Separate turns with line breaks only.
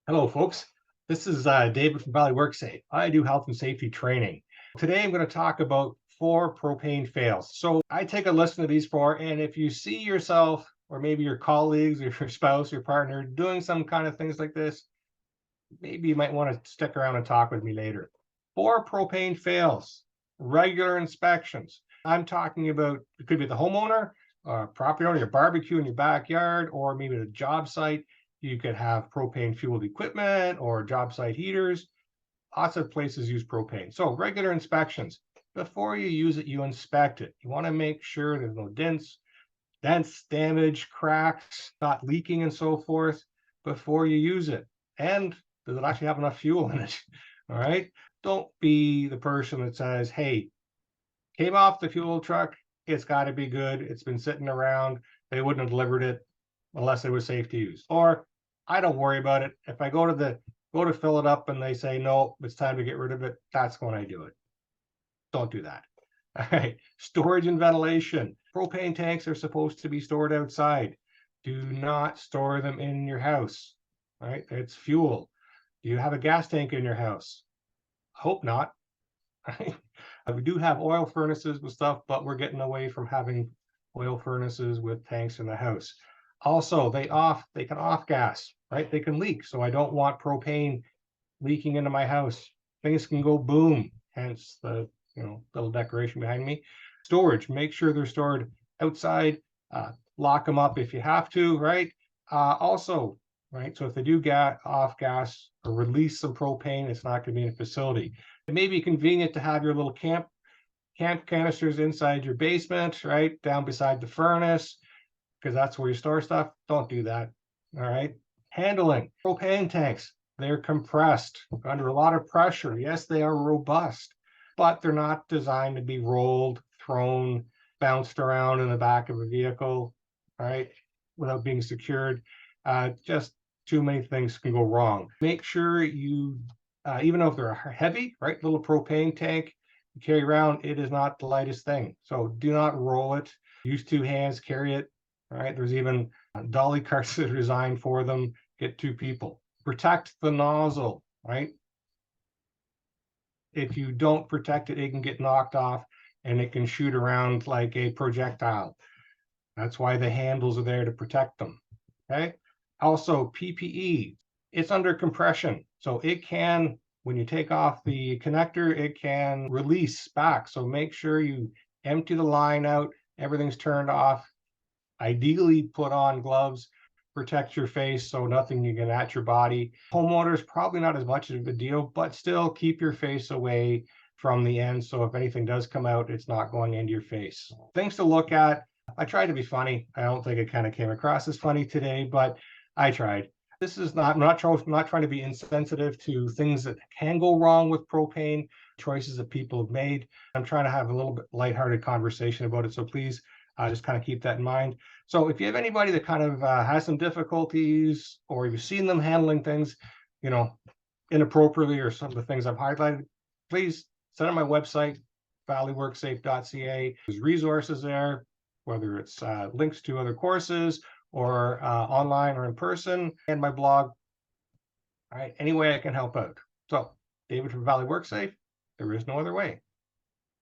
Hello, folks. This is David from Valley WorkSafe. I do health and safety training. Today, I'm going to talk about 4 propane fails. So I take a listen to these 4, and if you see yourself, or maybe your colleagues, or your spouse, your partner, doing some kind of things like this, maybe you might want to stick around and talk with me later. 4 propane fails, regular inspections. I'm talking about, it could be the homeowner, property owner, your barbecue in your backyard, or maybe the job site. You could have propane fueled equipment or job site heaters. Lots of places use propane. So regular inspections. Before you use it, you inspect it. You want to make sure there's no dents, damage, cracks, not leaking and so forth before you use it. And does it actually have enough fuel in it? All right. Don't be the person that says, hey, came off the fuel truck, it's got to be good. It's been sitting around. They wouldn't have delivered it unless it was safe to use. Or I don't worry about it. If I go to fill it up and they say no, it's time to get rid of it, that's when I do it. Don't do that. All right. Storage and ventilation. Propane tanks are supposed to be stored outside. Do not store them in your house. All right. It's fuel. Do you have a gas tank in your house? Hope not. Right? We do have oil furnaces with stuff, but we're getting away from having oil furnaces with tanks in the house. Also, they can off gas, right? They can leak. So I don't want propane leaking into my house. Things can go boom, hence the little decoration behind me. Storage, make sure they're stored outside. Lock them up if you have to, right? Also, right, so if they do get off gas or release some propane, it's not going to be in a facility. It may be convenient to have your little camp canisters inside your basement, right, down beside the furnace, because that's where you store stuff. Don't do that. All right. Handling propane tanks. They're compressed under a lot of pressure. Yes, they are robust, but they're not designed to be rolled, thrown, bounced around in the back of a vehicle, right, without being secured. Just too many things can go wrong. Make sure you, even though if they're heavy, right, little propane tank you carry around, it is not the lightest thing. So do not roll it. Use 2 hands, carry it. All right. There's even dolly carts that are designed for them. Get 2 people. Protect the nozzle, right? If you don't protect it, it can get knocked off and it can shoot around like a projectile. That's why the handles are there to protect them. Okay. Also, PPE, it's under compression. So it can, when you take off the connector, it can release back. So make sure you empty the line out, everything's turned off. Ideally, put on gloves, protect your face so nothing can get at your body. Homeowners, probably not as much of a deal, but still keep your face away from the end. So if anything does come out, it's not going into your face. Things to look at. I tried to be funny. I don't think it kind of came across as funny today, but I tried. This is not, I'm not trying to be insensitive to things that can go wrong with propane, choices that people have made. I'm trying to have a little bit lighthearted conversation about it. So please just kind of keep that in mind. So if you have anybody that kind of has some difficulties, or you've seen them handling things, inappropriately, or some of the things I've highlighted, please send on my website, valleyworksafe.ca. There's resources there, whether it's links to other courses or online or in person, and my blog. All right, any way I can help out. So, David from Valley WorkSafe, there is no other way.